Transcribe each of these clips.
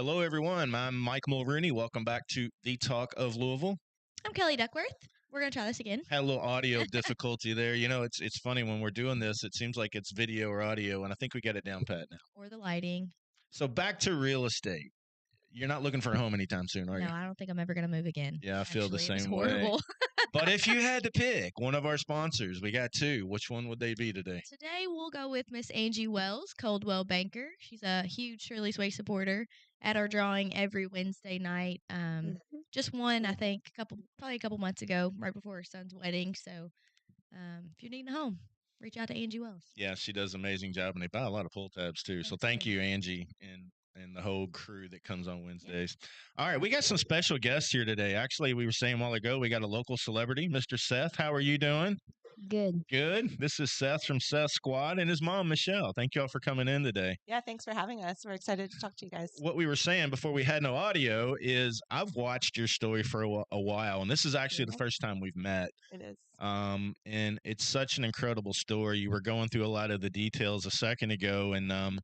Hello, everyone. I'm Mike Mulrooney. Welcome back to the Talk of Louisville. I'm Kelly Duckworth. We're going to try this again. Had a little audio difficulty there. You know, it's funny when we're doing this, it seems like it's video or audio, and I think we got it down pat now. Or the lighting. So back to real estate. You're not looking for a home anytime soon, are you? No, I don't think I'm ever going to move again. Yeah, I feel the Actually, same it was horrible. way. But if you had to pick one of our sponsors, we got two. Which one would they be today? Today, we'll go with Miss Angie Wells, Coldwell Banker. She's a huge Shirley's Way supporter at our drawing every Wednesday night. Just one, I think, probably a couple months ago, right before her son's wedding. So if you're needing a home, reach out to Angie Wells. Yeah, she does an amazing job, and they buy a lot of pull tabs, too. So thank you, Angie, and the whole crew that comes on Wednesdays. Yeah. All right, we got some special guests here today. Actually, we were saying a while ago, we got a local celebrity, Mr. Seth. How are you doing? Good. Good. This is Seth from Seth's Squad and his mom, Michelle. Thank you all for coming in today. Yeah, thanks for having us. We're excited to talk to you guys. What we were saying before we had no audio is I've watched your story for a while, and this is actually the first time we've met. It is. And it's such an incredible story. You were going through a lot of the details a second ago, and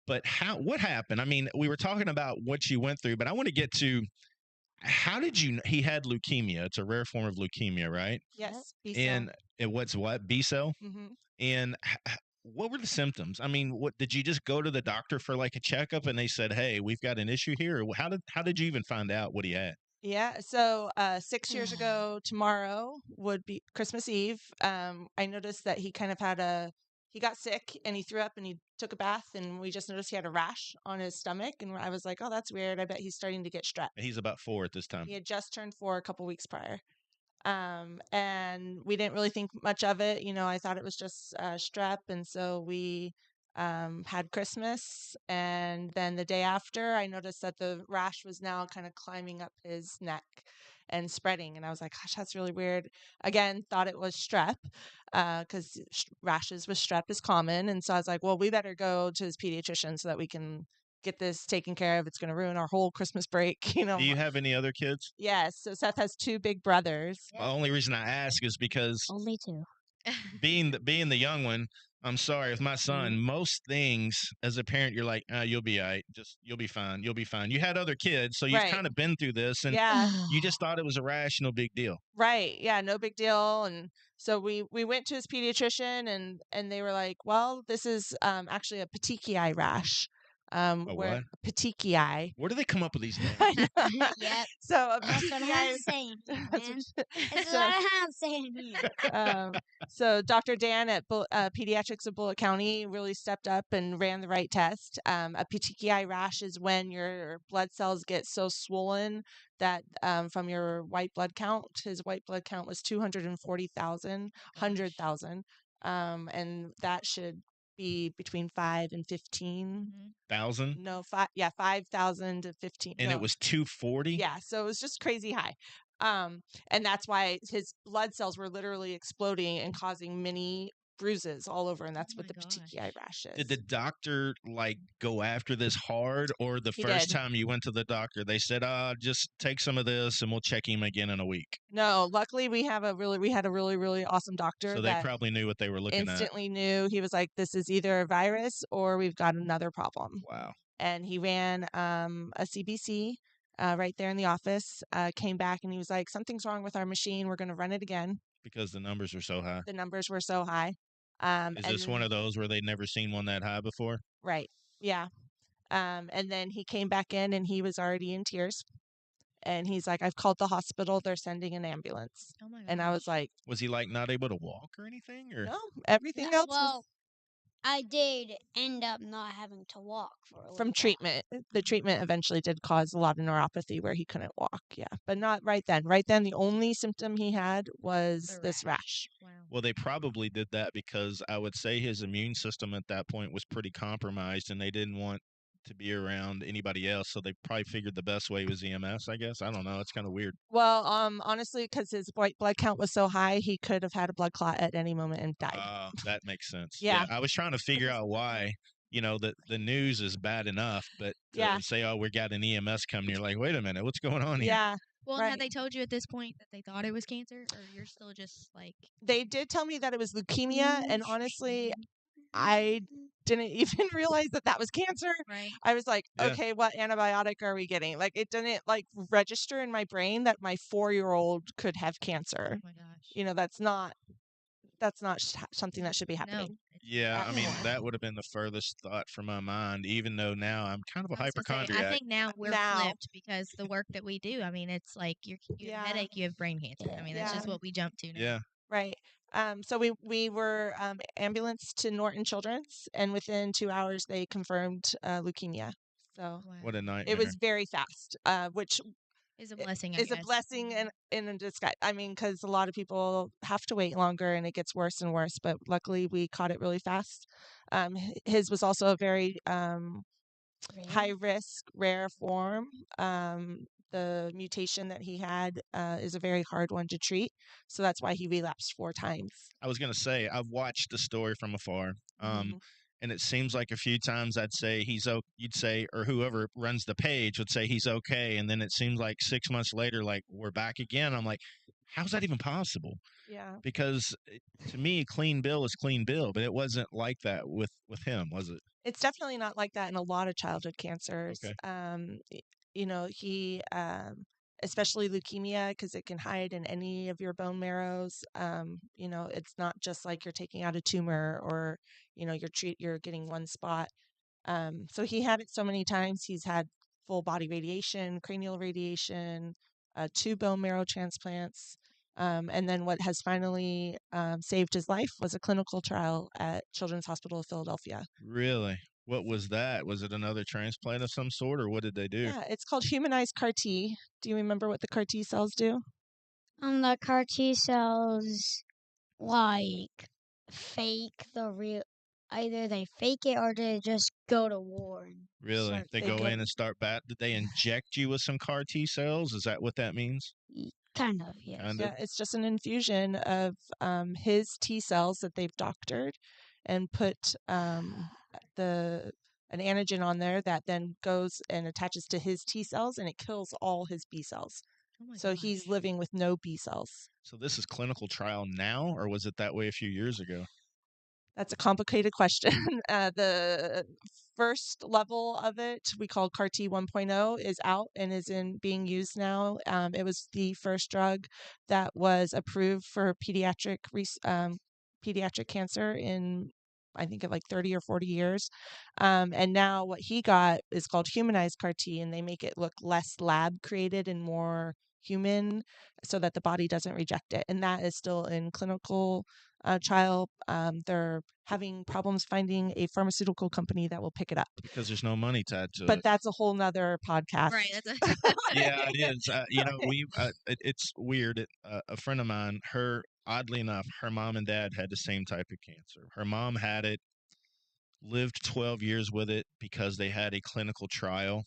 but what happened? I mean, we were talking about what you went through, but I want to get to how did you? He had leukemia. It's a rare form of leukemia, right? Yes. B-cell. And it what's what B cell? Mm-hmm. And what were the symptoms? I mean, what did you just go to the doctor for like a checkup and they said, "Hey, we've got an issue here"? Or how did you even find out what he had? Yeah. So 6 years ago, tomorrow would be Christmas Eve. I noticed that he kind of he got sick and he threw up and he took a bath and we just noticed he had a rash on his stomach. And I was like, oh, that's weird. I bet he's starting to get strep. He's about 4 at this time. He had just turned 4 a couple weeks prior. And we didn't really think much of it. You know, I thought it was just strep. And so we had Christmas. And then the day after, I noticed that the rash was now kind of climbing up his neck and spreading. And I was like, gosh, that's really weird. Again, thought it was strep because rashes with strep is common. And so I was like, well, we better go to his pediatrician so that we can get this taken care of. It's going to ruin our whole Christmas break. You know. Do you have any other kids? Yes. So Seth has 2 big brothers. The only reason I ask is because Only 2. being the young one, I'm sorry, with my son, most things as a parent, you're like, you'll be all right. You'll be fine. You'll be fine. You had other kids, so you've kind of been through this, and you just thought it was a rash, no big deal. Right. Yeah, no big deal. And so we went to his pediatrician, and they were like, well, this is actually a petechiae rash. What? Petechiae. Where do they come up with these names? Yep. So a That's what petechiae I'm saying. That's That's what I'm saying here. So Dr. Dan at Pediatrics of Bullitt County really stepped up and ran the right test. A petechiae rash is when your blood cells get so swollen that from your white blood count, his white blood count was 240,000, 100,000. And that should be between 5 and 15,000. No, 5,000 to 15. And it was 240? Yeah, so it was just crazy high. And that's why his blood cells were literally exploding and causing many bruises all over, and that's what the petechiae rash is. Did the doctor go after this hard, or the first time you went to the doctor they said, just take some of this and we'll check him again in a week? No, luckily we had a really, really awesome doctor. So they probably knew what they were looking at. Instantly knew. He was like, this is either a virus or we've got another problem. Wow. And he ran a CBC right there in the office, came back and he was like, something's wrong with our machine. We're going to run it again. Because the numbers were so high. The numbers were so high. Is this one of those where they'd never seen one that high before? Right. Yeah. And then he came back in and he was already in tears. And he's like, I've called the hospital. They're sending an ambulance. Oh my gosh. And I was like, was he not able to walk or anything? Or no, everything else was... I did end up not having to walk from treatment. The treatment eventually did cause a lot of neuropathy where he couldn't walk. Yeah, but not right then. Right then, the only symptom he had was this rash. Wow. Well, they probably did that because I would say his immune system at that point was pretty compromised, and they didn't want to be around anybody else, so they probably figured the best way was EMS, I guess. I don't know. It's kind of weird. Well, honestly, because his white blood count was so high, he could have had a blood clot at any moment and died. That makes sense. Yeah. I was trying to figure out why. You know, the news is bad enough, but to say, oh, we got an EMS coming, you're like, wait a minute, what's going on here? Yeah. Well, had they told you at this point that they thought it was cancer, or you're still just like... They did tell me that it was leukemia, and honestly, I didn't even realize that was cancer. Right. I was like, Yeah. okay, what antibiotic are we getting? Like, it didn't like register in my brain that my 4-year-old could have cancer. Oh my gosh. You know, that's not something that should be happening. Yeah, I mean, Anymore. that would have been the furthest thought from my mind, even though now I'm kind of a I was gonna say, I hypochondriac. think now we're Now. flipped because the work that we do. I mean, it's like you have a Yeah. headache, you have brain cancer. I mean, that's just Yeah. what we jump to now. Yeah. Right. So we were ambulanced to Norton Children's, and within 2 hours they confirmed leukemia. So Wow. What a nightmare. it was very fast, which Is a blessing, I is a guess. blessing in a disguise. I mean, because a lot of people have to wait longer, and it gets worse and worse. But luckily, we caught it really fast. His was also a very high risk, rare form. The mutation that he had is a very hard one to treat, so that's why he relapsed 4 times. I was going to say, I've watched the story from afar. And it seems like a few times you'd say, or whoever runs the page would say he's okay. And then it seems like 6 months later, like, we're back again. I'm like, how's that even possible? Yeah. Because to me, clean bill is clean bill, but it wasn't like that with him, was it? It's definitely not like that in a lot of childhood cancers. Okay. You know, he, especially leukemia, because it can hide in any of your bone marrows. You know, it's not just like you're taking out a tumor or, you know, you're getting one spot. So he had it so many times. He's had full body radiation, cranial radiation, 2 bone marrow transplants. And then what has finally saved his life was a clinical trial at Children's Hospital of Philadelphia. Really? What was that? Was it another transplant of some sort, or what did they do? Yeah, it's called Humanized CAR-T. Do you remember what the CAR-T cells do? The CAR-T cells, like, fake the real. Either they fake it or they just go to war. And Really? start They They go go- in and start Did they inject you with some CAR-T cells? Is that what that means? kind of, yes. Kind Yeah, it's just an infusion of his T cells that they've doctored and put an antigen on there that then goes and attaches to his T cells, and it kills all his B cells. Oh my So gosh. he's living with no B cells. So this is clinical trial now, or was it that way a few years ago? That's a complicated question. The first level of it, we call CAR-T 1.0, is out and is being used now. It was the first drug that was approved for pediatric cancer in, I think, of like 30 or 40 years. And now what he got is called Humanized CAR-T, and they make it look less lab created and more human so that the body doesn't reject it. And that is still in clinical trial. They're having problems finding a pharmaceutical company that will pick it up. Because there's no money tied to But it. that's a whole nother podcast. Right. Yeah, it is. It's weird. A friend of mine, oddly enough, her mom and dad had the same type of cancer. Her mom had it, lived 12 years with it because they had a clinical trial.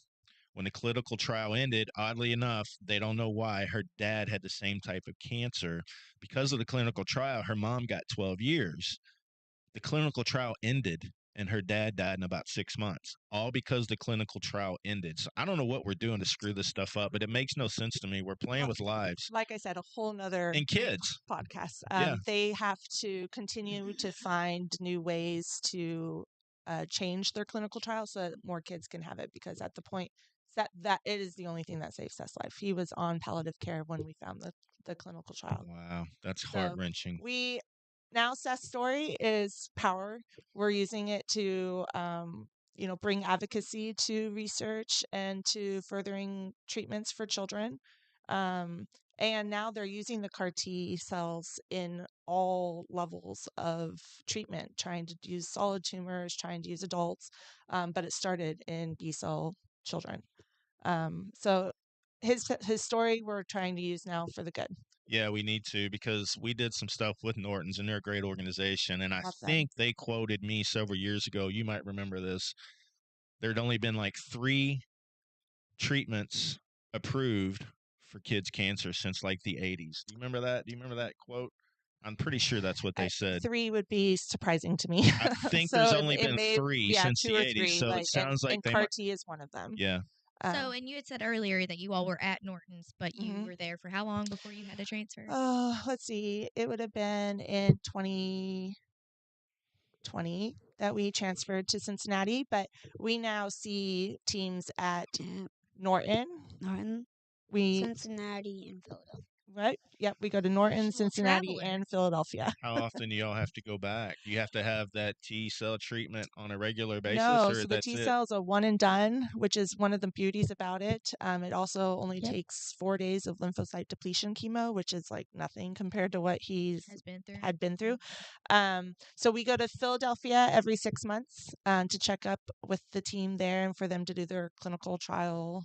When the clinical trial ended, oddly enough, they don't know why, her dad had the same type of cancer. Because of the clinical trial, her mom got 12 years. The clinical trial ended and her dad died in about 6 months, all because the clinical trial ended. So I don't know what we're doing to screw this stuff up, but it makes no sense to me. We're playing with lives. Like I said, a whole nother And kids. podcast. Yeah. They have to continue to find new ways to change their clinical trial so that more kids can have it, because at the point that it is the only thing that saves Seth's life. He was on palliative care when we found the clinical trial. Wow, that's So heart-wrenching. Now Seth's story is power. We're using it to bring advocacy to research and to furthering treatments for children. And now they're using the CAR-T cells in all levels of treatment, trying to use solid tumors, trying to use adults, but it started in B-cell children. So his story we're trying to use now for the good. Yeah, we need to, because we did some stuff with Norton's, and they're a great organization. And I Love them. think they quoted me several years ago. You might remember this. There'd only been like 3 treatments approved for kids' cancer since like the 80s. Do you remember that? Do you remember that quote? I'm pretty sure that's what they said. 3 would be surprising to me. I think So there's only it been may- 3 yeah, since 2 the or 80s. 3, So it sounds like and they might. CAR-T is one of them. Yeah. So, and you had said earlier that you all were at Norton's, but you Mhm. were there for how long before you had to transfer? Let's see. It would have been in 2020. 2020 that we transferred to Cincinnati, but we now see teams at Norton. We Cincinnati and Philadelphia. Right? Yep, we go to Norton, Professional Cincinnati, traveler. and Philadelphia. How often do y'all have to go back? Do you have to have that T cell treatment on a regular basis, No, or so the that's T it? cells are one and done, which is one of the beauties about it. It also only Yep. takes 4 days of lymphocyte depletion chemo, which is like nothing compared to what he's Has been through. had been through. So we go to Philadelphia every 6 months to check up with the team there and for them to do their clinical trial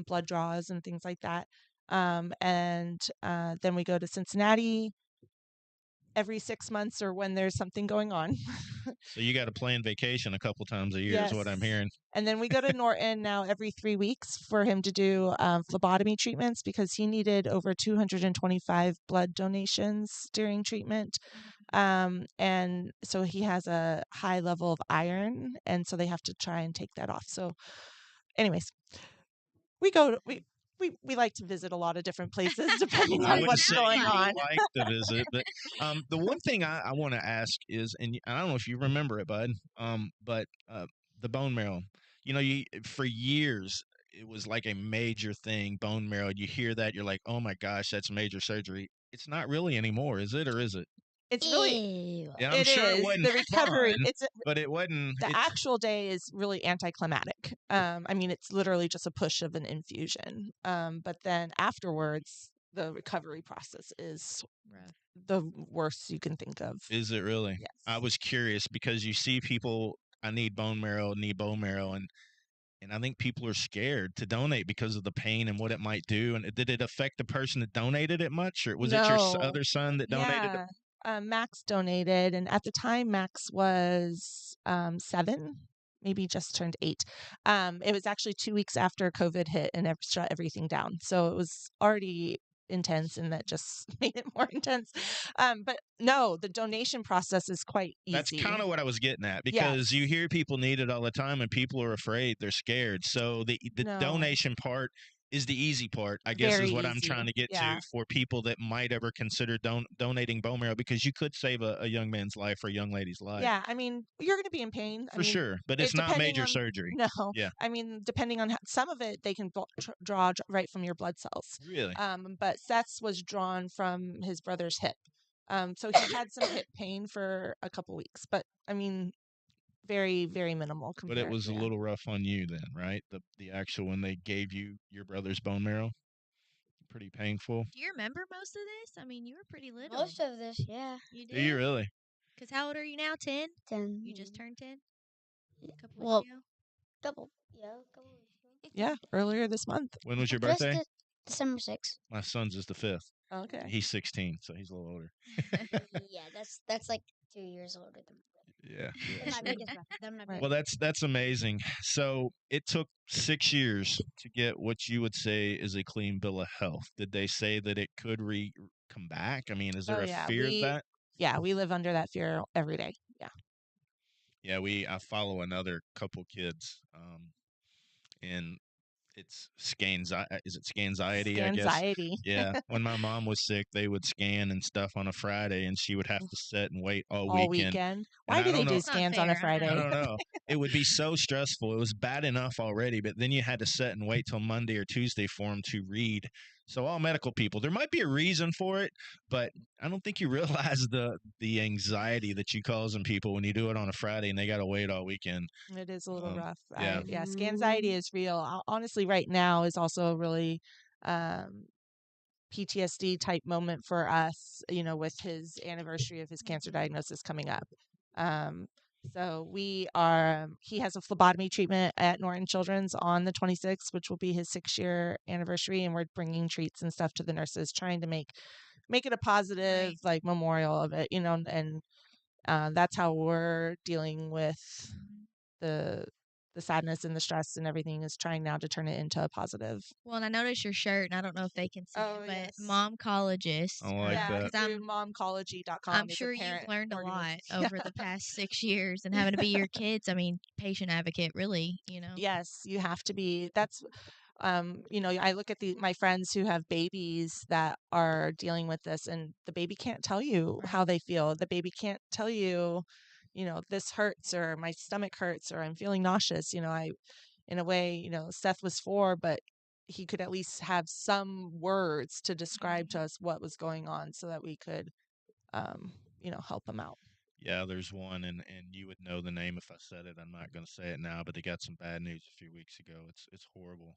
blood draws and things like that. And then we go to Cincinnati every 6 months or when there's something going on. So you got to plan vacation a couple times a year, is what I'm Yes. hearing. And then we go to Norton now every 3 weeks for him to do phlebotomy treatments because he needed over 225 blood donations during treatment. And so he has a high level of iron, and so they have to try and take that off. So anyways, we like to visit a lot of different places depending I on wouldn't what's say going you on. like to visit, but the one thing I want to ask is, and I don't know if you remember it, bud, but the bone marrow. You know, for years it was like a major thing, bone marrow. You hear that, you're like, oh my gosh, that's major surgery. It's not really anymore, is it, or is it? It's really Ew. Yeah, I'm it sure it is wasn't the recovery. fun, It's but it wasn't. the It's actual day is really anticlimactic. I mean, it's literally just a push of an infusion. But then afterwards, the recovery process is Rough. the worst you can think of. Is it really? Yes. I was curious because you see people, I need bone marrow, and I think people are scared to donate because of the pain and what it might do. And did it affect the person that donated it much, or was it your No. other son that donated it? Yeah. Max donated, and at the time, Max was 7, maybe just turned 8. It was actually 2 weeks after COVID hit and shut everything down. So it was already intense, and that just made it more intense. But no, the donation process is quite easy. That's kind of what I was getting at, because you Yes. hear people need it all the time and people are afraid, they're scared. So the No. donation part is the easy part, I guess, Very is what I'm easy. trying to get Yeah. to for people that might ever consider donating bone marrow, because you could save a young man's life or a young lady's life. Yeah, I mean, you're going to be in pain. For sure, but it's not depending major on surgery. No, Yeah. I mean, depending on some of it, they can draw right from your blood cells. Really? But Seth's was drawn from his brother's hip. So he had some hip pain for a couple weeks, but I mean, very, very minimal But compared. it was a yeah. little rough on you then, right? The actual, when they gave you your brother's bone marrow, pretty painful. Do you remember most of this? I mean, you were pretty little. Most of this, yeah. You Do you did? really? Because how old are you now? 10? 10. You just turned 10? A couple Well, weeks ago? couple. Yeah, couple weeks ago. Yeah, earlier this month. When was your Just birthday? December 6th. My son's is the 5th. Okay. He's 16, so he's a little older. Yeah, that's like 2 years older than Yeah. That's my biggest brother. That's my Right. Well, that's amazing. So it took 6 years to get what you would say is a clean bill of health. Did they say that it could come back? I mean, is there Oh, a yeah, fear of we- that? Yeah, we live under that fear every day. Yeah. Yeah, I follow another couple kids, and it's is it scanxiety, I guess? Anxiety. Yeah. When my mom was sick, they would scan and stuff on a Friday, and she would have to sit and wait all All weekend. weekend. And Why I do they don't do know- It's not scans on a fair, I Friday? I don't know. It would be so stressful. It was bad enough already, but then you had to sit and wait till Monday or Tuesday for them to read. So all medical people, there might be a reason for it, but I don't think you realize the anxiety that you cause in people when you do it on a Friday and they got to wait all weekend. It is a little rough. yeah. Scanxiety is real. Honestly, right now is also a really PTSD type moment for us, with his anniversary of his cancer diagnosis coming up. So he has a phlebotomy treatment at Norton Children's on the 26th, which will be his 6-year anniversary. And we're bringing treats and stuff to the nurses, trying to make it a positive, like, memorial of it, and that's how we're dealing with the sadness and the stress and everything, is trying now to turn it into a positive. Well, and I noticed your shirt, and I don't know if they can see Oh, it, but yes. momcologist. I like that. Because through momcology.com. I'm is a sure you've parent learned a lot organization. over the past 6 years, and having to be your kids. I mean, patient advocate, really. Yes, you have to be. That's I look at my friends who have babies that are dealing with this, and the baby can't tell you how they feel. The baby can't tell you, this hurts or my stomach hurts or I'm feeling nauseous. In a way, Seth was 4, but he could at least have some words to describe to us what was going on so that we could, help him out. Yeah, there's one, and you would know the name if I said it. I'm not going to say it now, but they got some bad news a few weeks ago. It's horrible.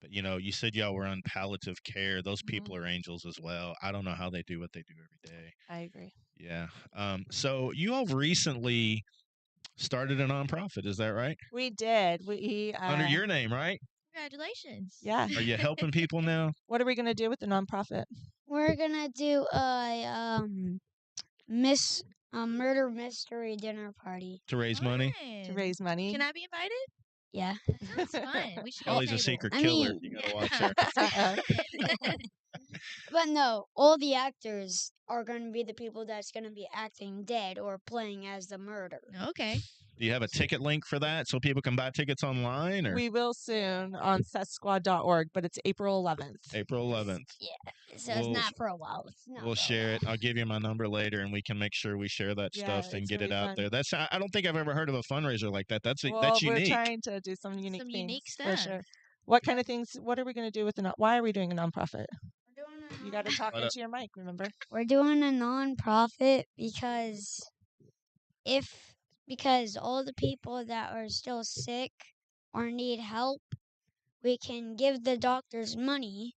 But you said y'all were on palliative care. Those people are angels as well. I don't know how they do what they do every day. I agree. Yeah. So you all recently started a nonprofit, is that right? We did. We Under your name, right? Congratulations. Yeah. Are you helping people now? What are we going to do with the nonprofit? We're gonna do a murder mystery dinner party. To raise money? To raise money. Can I be invited? Yeah. That sounds fun. We should Kelly's get a secret I killer. mean- You gotta watch her. But no, all the actors are gonna be the people that's gonna be acting dead or playing as the murder. Okay. Do you have a ticket link for that so people can buy tickets online? Or We will soon on sethsquad.org, but it's April 11th. April 11th. So We'll- it's not for a while. It's not We'll for a share it. while. I'll give you my number later, and we can make sure we share that Yeah, stuff and it's get it really out fun. there. I don't think I've ever heard of a fundraiser like that. That's Well, that's we're unique. trying to do some unique Some things unique for stuff. sure. What kind of things? What are we going to do with why are we doing a nonprofit? You got to talk Let into your mic. Remember? We're doing a non-profit because all the people that are still sick or need help, we can give the doctors money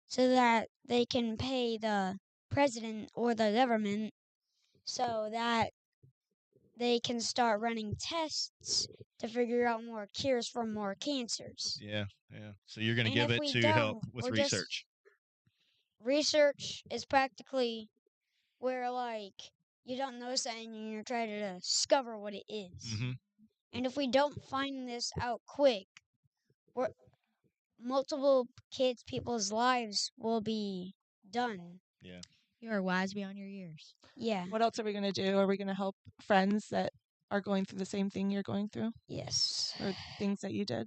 so that they can pay the president or the government so that they can start running tests to figure out more cures for more cancers. Yeah. So you're going to And give if it we to help don't, with we're just- research. Research is practically where, like, you don't know something and you're trying to discover what it is. Hmm. And if we don't find this out quick, multiple people's lives will be done. Yeah. You are wise beyond your years. Yeah. What else are we going to do? Are we going to help friends that are going through the same thing you're going through, Yes. or things that you did?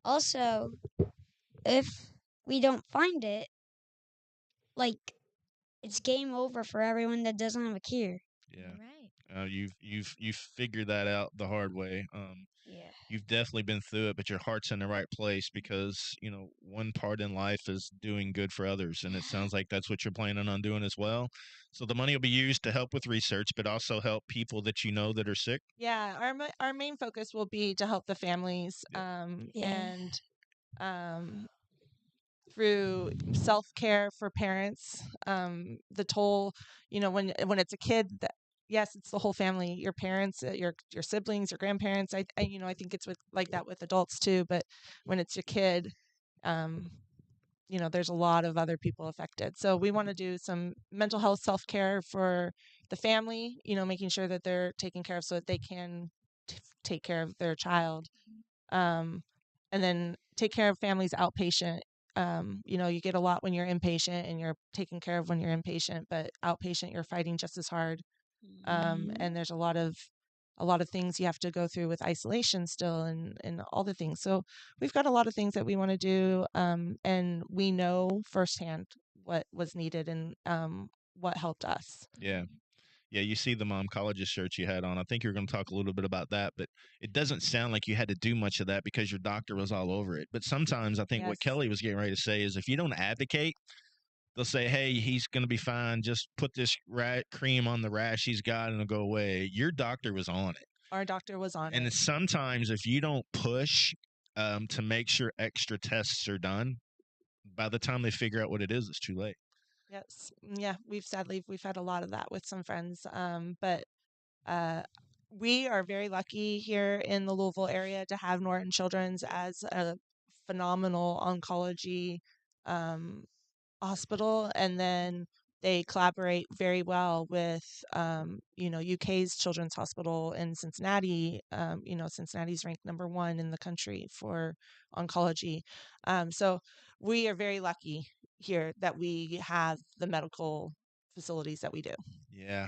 Also, if we don't find it, like, it's game over for everyone that doesn't have a cure. Yeah. All right. You've figured that out the hard way. Yeah. You've definitely been through it, but your heart's in the right place because one part in life is doing good for others, and it sounds like that's what you're planning on doing as well. So the money will be used to help with research, but also help people that you know that are sick. Yeah, our main focus will be to help the families, Yeah. and through self-care for parents. The toll, when it's a kid, yes, it's the whole family, your parents, your siblings, your grandparents. I think it's like that with adults too, but when it's your kid, there's a lot of other people affected. So we want to do some mental health self-care for the family, making sure that they're taken care of so that they can take care of their child. And then take care of families outpatient. You get a lot when you're inpatient and you're taken care of when you're inpatient, but outpatient, you're fighting just as hard. And there's a lot of things you have to go through with isolation still and all the things. So we've got a lot of things that we want to do. And we know firsthand what was needed and what helped us. Yeah. Yeah, you see the oncologist shirt you had on. I think you're going to talk a little bit about that, but it doesn't sound like you had to do much of that because your doctor was all over it. But sometimes I think what Yes. Kelly was getting ready to say is if you don't advocate, they'll say, hey, he's going to be fine. Just put this cream on the rash he's got and it'll go away. Your doctor was on it. Our doctor was on And it. sometimes if you don't push to make sure extra tests are done, by the time they figure out what it is, it's too late. Yes. Yeah, we've had a lot of that with some friends. But we are very lucky here in the Louisville area to have Norton Children's as a phenomenal oncology hospital, and then they collaborate very well with UK's Children's Hospital in Cincinnati. Cincinnati's ranked number 1 in the country for oncology. So we are very lucky here that we have the medical facilities that we do. Yeah,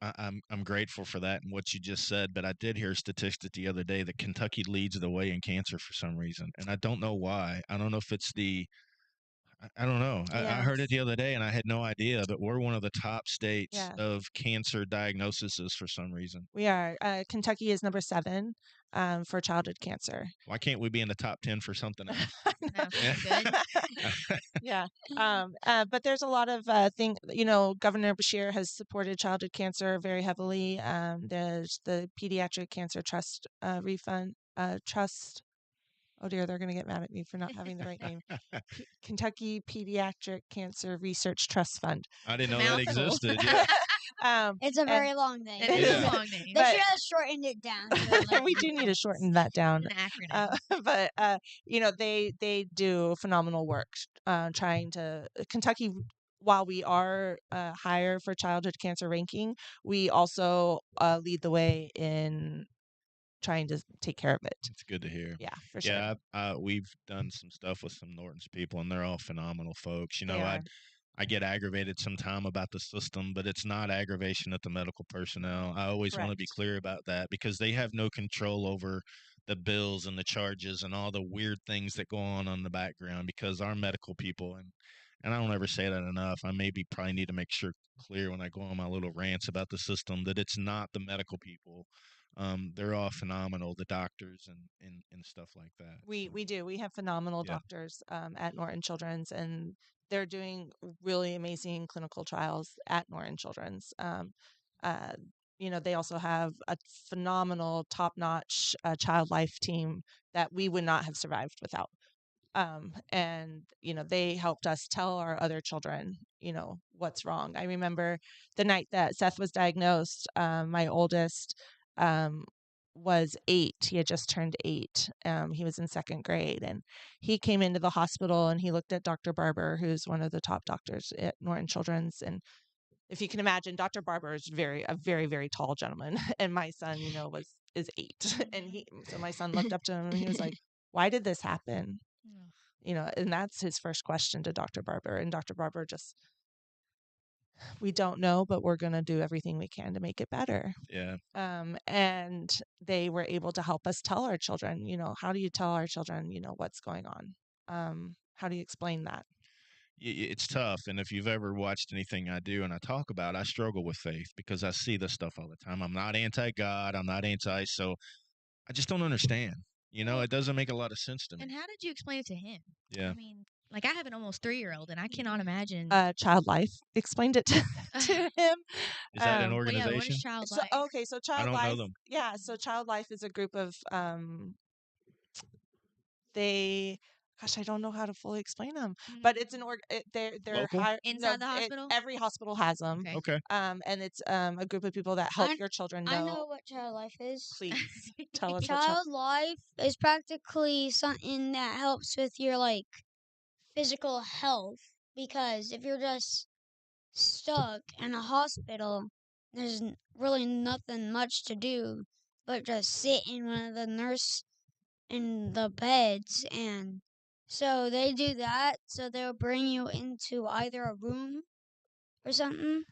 I'm grateful for that and what you just said. But I did hear a statistic the other day that Kentucky leads the way in cancer for some reason, and I don't know why. I don't know if it's I don't know. I heard it Yes. the other day and I had no idea, but we're one of the top states Yeah. of cancer diagnoses for some reason. We are. Kentucky is number 7 for childhood cancer. Why can't we be in the top 10 for something else? No, Yeah. good. Yeah. But there's a lot of thing. Governor Bashir has supported childhood cancer very heavily. There's the Pediatric Cancer Trust refund trust. Oh dear, they're going to get mad at me for not having the right name. Kentucky Pediatric Cancer Research Trust Fund. I didn't It's a know that mouthful. existed. Yeah. It's a very long name. It is Yeah. a long name. They But- should have shortened it down. To like We do need to shorten that down. An acronym. But they do phenomenal work trying to Kentucky. While we are higher for childhood cancer ranking, we also lead the way in trying to take care of it. It's good to hear. Yeah, for sure. Yeah, we've done some stuff with some Norton's people, and they're all phenomenal folks. They are. I get aggravated sometime about the system, but it's not aggravation at the medical personnel. I always want to be Correct. clear about that because they have no control over the bills and the charges and all the weird things that go on in the background because our medical people and I don't ever say that enough. I probably need to make sure clear when I go on my little rants about the system that it's not the medical people. They're all phenomenal, the doctors and stuff like that. We do. We have phenomenal Yeah. doctors at Norton Children's, and they're doing really amazing clinical trials at Norton Children's. They also have a phenomenal, top-notch child life team that we would not have survived without. And they helped us tell our other children, what's wrong. I remember the night that Seth was diagnosed. My oldest was 8. He had just turned 8. He was in 2nd grade, and he came into the hospital and he looked at Dr. Barber, who's one of the top doctors at Norton Children's. And if you can imagine, Dr. Barber is a very, very tall gentleman, and my son, is 8, and so my son looked up to him and he was like, "Why did this happen?" And that's his first question to Dr. Barber, and Dr. Barber just, "We don't know, but we're going to do everything we can to make it better." Yeah. And they were able to help us tell our children, how do you tell our children, what's going on? How do you explain that? It's tough. And if you've ever watched anything I do and I talk about, I struggle with faith because I see this stuff all the time. I'm not anti-God. I'm not so I just don't understand. It doesn't make a lot of sense to me. And how did you explain it to him? Yeah. I mean, like I have an almost 3-year-old, and I cannot imagine. Child Life explained it to him. Is that an Well, yeah, organization? what is Child So, Life? okay, so I Child don't Life. know them. Yeah, so Child Life is a group of I don't know how to fully explain them, but it's an they're Local? higher Inside the hospital? every hospital has them. Okay. Okay. And it's a group of people that help I- your children I know. know what Child Life is. Please tell us. Child Life is practically something that helps with your physical health, because if you're just stuck in a hospital, there's really nothing much to do but just sit in one of the nurse in the beds, and so they do that. So they'll bring you into either a room or something,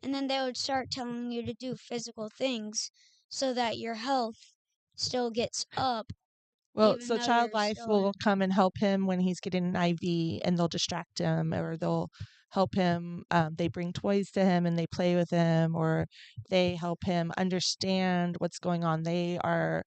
and then they would start telling you to do physical things so that your health still gets up. Well, even so though Child you're Life still will in- come and help him when he's getting an IV, and they'll distract him, or they'll help him. They bring toys to him and they play with him, or they help him understand what's going on. They are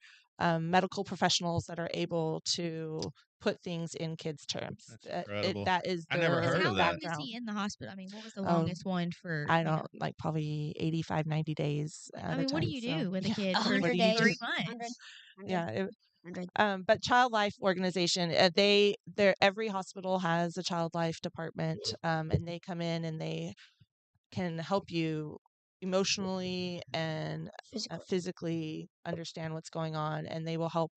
medical professionals that are able to put things in kids' terms. That's incredible. That is I never their heard How of long that. was background. he in the hospital? I mean, what was the Oh, longest one for? I don't probably 85, 90 days. I mean, what do you do with a kid for 100 3 days. months? 100. Yeah. 100. But Child Life organization, every hospital has a Child Life department, and they come in and they can help you emotionally and physically understand what's going on, and they will help.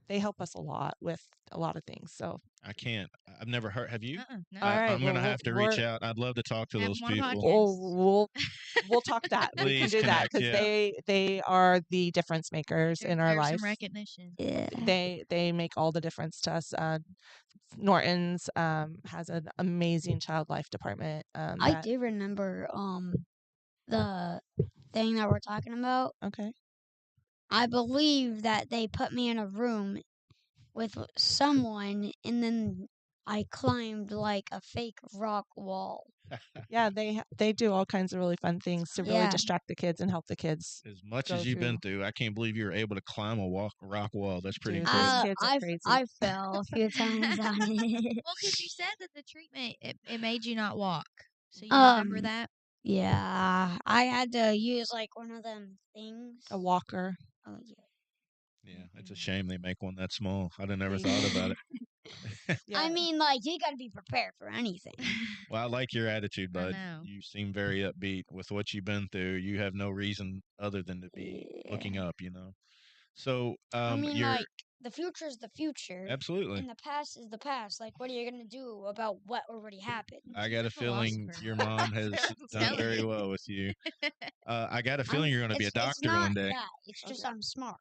They help us a lot with a lot of things. So I can't. I've never heard. Have you? No. all right, I'm going to well, have to reach out. I'd love to talk to Have those them on a people. podcast. oh, we'll talk that. We can Please do that connect, because yeah. they are the difference makers There in our deserves life. some recognition. Yeah. They make all the difference to us. Norton's has an amazing Child Life department. I do remember the thing that we're talking about. Okay. I believe that they put me in a room with someone, and then I climbed like a fake rock wall. Yeah, they do all kinds of really fun things to really Yeah. distract the kids and help the kids. As much Go as you've been through. through, I can't believe you were able to climb a rock wall. That's pretty Dude, incredible. those kids are crazy. I fell a few times on it. Well, because you said that the treatment it made you not walk, so you remember that. Yeah, I had to use like one of them things. A walker. Oh yeah. Yeah, it's a shame they make one that small. I'd have never They thought do. about it. Yeah. I mean, like you gotta be prepared for anything. Well, I like your attitude, I bud. know. You seem very upbeat with what you've been through. You have no reason other than to be looking up, you know. So, I mean, you're like the future is the future, absolutely. and the past is the past. Like, what are you gonna do about what already happened? I got a feeling Philosopher. your mom has done Telling very you. well with you. I got a feeling you're going to be a It's doctor not one day. that. It's just I'm smart.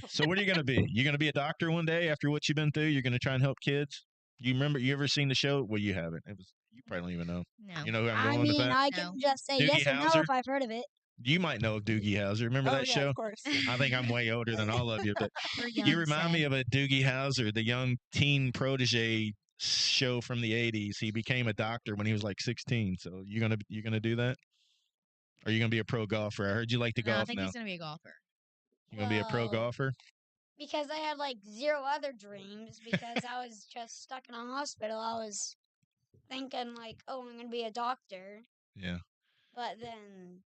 So what are you going to be? You're going to be a doctor one day after what you've been through? You're going to try and help kids? You remember, you ever seen the show? Well, you haven't. You probably don't even know. No. You know who I'm I going with mean, that? I No. can just say Doogie yes or no Howser? if I've heard of it. You might know of Doogie Howser. Remember Oh, that yeah, show? of course. I think I'm way older than all of you, but We're you young, remind me Seth. of a Doogie Howser, the young teen protege show from the 80s. He became a doctor when he was like 16. So you gonna do that? Or are you gonna be a pro golfer? I heard you like to No, I golf think now. he's gonna be a golfer. You gonna be a pro Well, golfer? Because I had like zero other dreams because I was just stuck in a hospital. I was thinking like, oh, I'm gonna be a doctor. Yeah. But then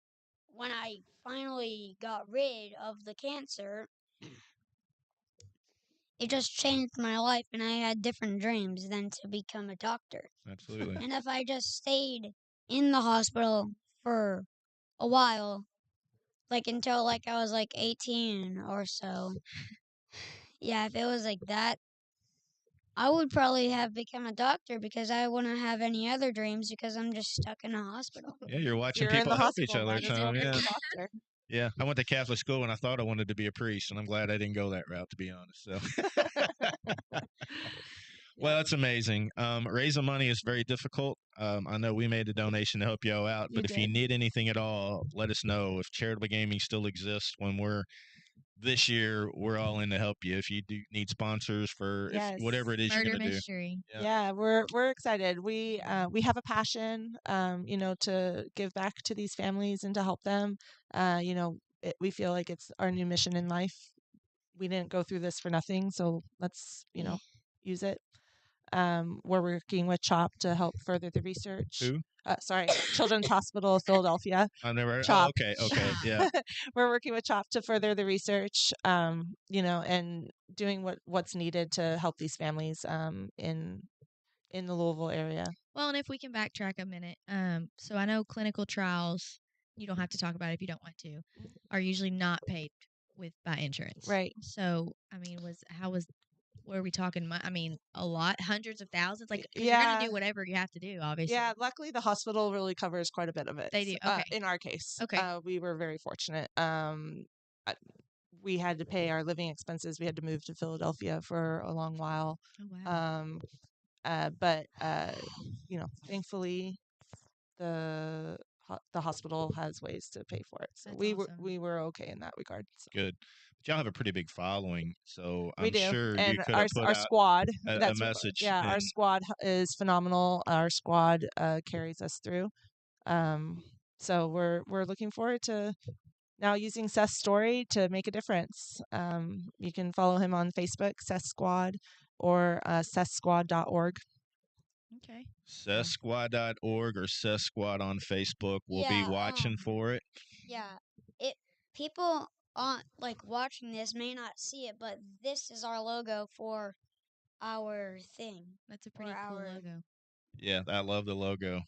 when I finally got rid of the cancer, it just changed my life, and I had different dreams than to become a doctor. Absolutely. And if I just stayed in the hospital for a while, like until like I was like 18 or so, yeah, if it was like that, I would probably have become a doctor because I wouldn't have any other dreams because I'm just stuck in a hospital. Yeah, you're watching You're in people the help each hospital. other, Might as well Tom. be Yeah. a doctor. Yeah. I went to Catholic school and I thought I wanted to be a priest, and I'm glad I didn't go that route, to be honest. So well, it's amazing. Raising money is very difficult. I know we made a donation to help you all out, You but if you did. need anything at all, let us know. If charitable gaming still exists when we're this year, we're all in to help you. If you do need sponsors for Yes. whatever it is you're Murder going to do. mystery. Yeah. Yeah, we're excited. We have a passion, to give back to these families and to help them. We feel like it's our new mission in life. We didn't go through this for nothing, so let's use it. We're working with CHOP to help further the research. Who? Children's Hospital of Philadelphia. I've never heard. CHOP. Oh, okay. CHOP. Yeah. We're working with CHOP to further the research, and doing what's needed to help these families in the Louisville area. Well, and if we can backtrack a minute, so I know clinical trials, you don't have to talk about it if you don't want to, are usually not paid by insurance. Right. So, I mean, what are we talking? I mean, a lot, hundreds of thousands. Like, 'cause you're gonna do whatever you have to do, obviously. Yeah, luckily the hospital really covers quite a bit of it. They do. Okay. In our case, Okay. we were very fortunate. We had to pay our living expenses. We had to move to Philadelphia for a long while. Oh wow. But thankfully, the hospital has ways to pay for it. So That's we awesome. were okay in that regard. So. Good. But y'all have a pretty big following, so We I'm do. sure you And could have put our out squad. a That's message. Yeah, our and- squad is phenomenal. Our squad carries us through. So we're looking forward to now using Seth's story to make a difference. You can follow him on Facebook, Seth Squad, or sethsquad.org. Okay. SethSquad.org or Seth Squad on Facebook. We'll be Yeah, watching for it. Yeah, people on like watching this may not see it, but this is our logo for our thing. That's a pretty Or cool our- logo. Yeah, I love the logo.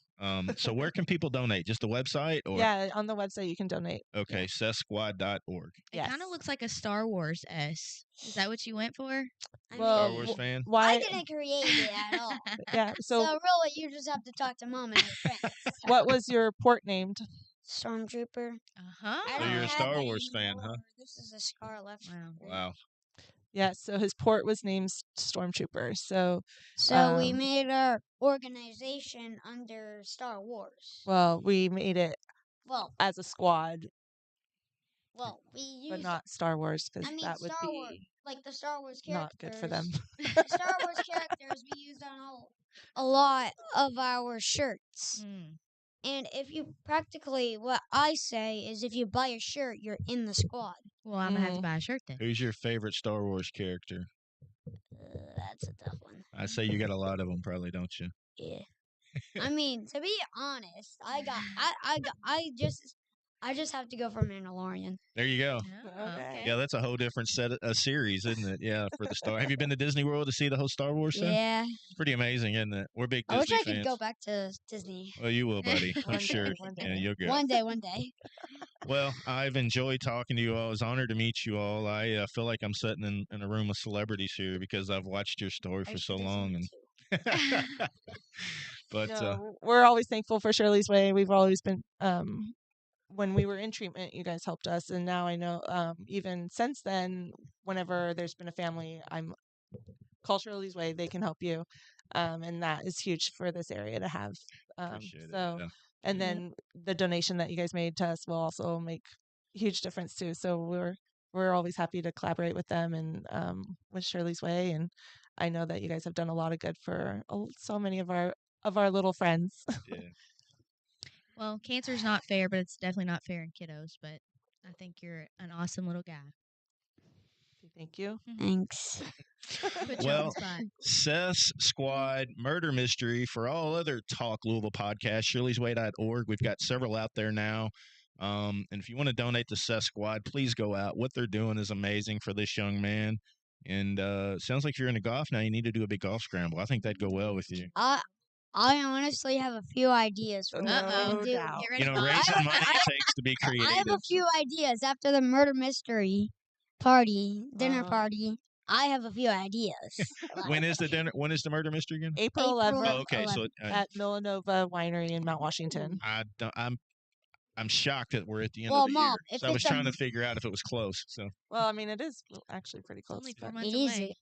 So where can people donate? Just the website? Or Yeah, on the website you can donate. Okay, SethSquad.org. It Yes. kind of looks like a Star Wars S. Is that what you went for? Star Wars fan? I Why? didn't create it at all. Yeah. So So, really, you just have to talk to Mom and her friends. what was your port named? Stormtrooper. Uh-huh. I So don't you're a have Star any Wars fan, huh? more. This is a scar left. Wow. Wow. Yeah. So his port was named Stormtrooper. So, So we made our organization under Star Wars. well, we made it Well, as a squad, we used but not Star Wars because I mean, that would Star Wars, be like the Star Wars Not characters. good for them. Star Wars characters we use on a lot of our shirts. Mm. And if you practically, what I say is, if you buy a shirt, you're in the squad. Well, I'm gonna have to buy a shirt then. Who's your favorite Star Wars character? That's a tough one. I say you got a lot of them, probably, don't you? Yeah. I mean, to be honest, I just have to go for Mandalorian. There you go. Oh, Okay. Yeah, that's a whole different set of series, isn't it? Yeah, for the Star. Have you been to Disney World to see the whole Star Wars stuff? Yeah. It's pretty amazing, isn't it? We're big I Disney wish I fans. could go back to Disney. Well, you will, buddy. I'm One sure. day, one Yeah, day. you'll go. One day. Well, I've enjoyed talking to you all. It's an honor to meet you all. I feel like I'm sitting in a room of celebrities here because I've watched your story I for used so to do long. something And too. but No, we're always thankful for Shirley's Way. We've always been when we were in treatment, you guys helped us, and now I know even since then, whenever there's been a family, I'm call Shirley's Way. They can help you, and that is huge for this area to have. appreciate it. So, Yeah. and then the donation that you guys made to us will also make a huge difference too. So we're always happy to collaborate with them and with Shirley's Way, and I know that you guys have done a lot of good for so many of our little friends. Yeah. Well, cancer's not fair, but it's definitely not fair in kiddos. But I think you're an awesome little guy. Thank you. Thanks. Put you on Well, the spot. Seth's Squad Murder Mystery. For all other Talk Louisville podcasts, shirleysway.org. We've got several out there now. And if you want to donate to Seth's Squad, please go out. What they're doing is amazing for this young man. And sounds like you're into golf now. You need to do a big golf scramble. I think that'd go well with you. I honestly have a few ideas for what we Uh-oh. can do. doubt. Get ready, You know, Bob. raising money takes to be I have creative. a few ideas after the murder mystery dinner Uh-huh. party. I have a few ideas. When is the dinner? When is the murder mystery again? April 11th Oh, okay. So at Villanova Winery in Mount Washington. I'm shocked that we're at the end Well, of the Mom, year. if So I was it's a- trying to figure out if it was close. So Well, I mean, it is actually pretty It's close. only 4 but- months It is. away.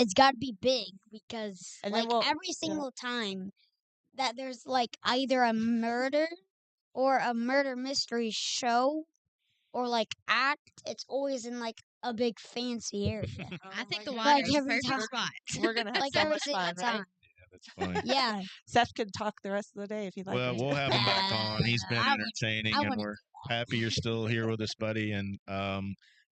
It's got to be big because And then like we'll- every single time that there's like either a murder or a murder mystery show or like act, it's always in like a big fancy area. I think Oh the my winery Like is a every perfect time. spot. We're gonna have Like so every much single fun, time. right? that's fine. Yeah. Seth could talk the rest of the day if you'd like. Well, him to. we'll have him back on. He's been I would- entertaining, I and wouldn't we're happy you're still here with us, buddy. And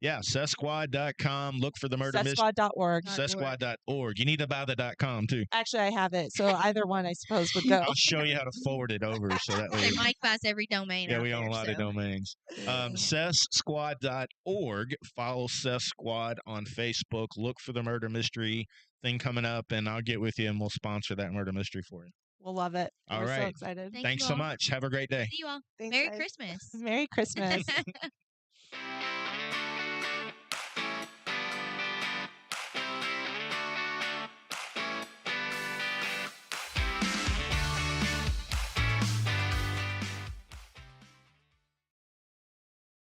yeah, SethSquad.com. Look for the murder mystery. SethSquad.org. SethSquad.org. You need to buy the .com too. Actually, I have it, so either one I suppose would go. I'll show you how to forward it over so that way. And Mike buys every domain. Yeah, out we own there, a lot of so. domains. SethSquad.org. Follow Seth Squad on Facebook. Look for the murder mystery thing coming up, and I'll get with you and we'll sponsor that murder mystery for you. We'll love it. All We're so right. excited. Thank Thanks you so all. much. Have a great day. See you all. Thanks, Merry guys. Christmas. Merry Christmas.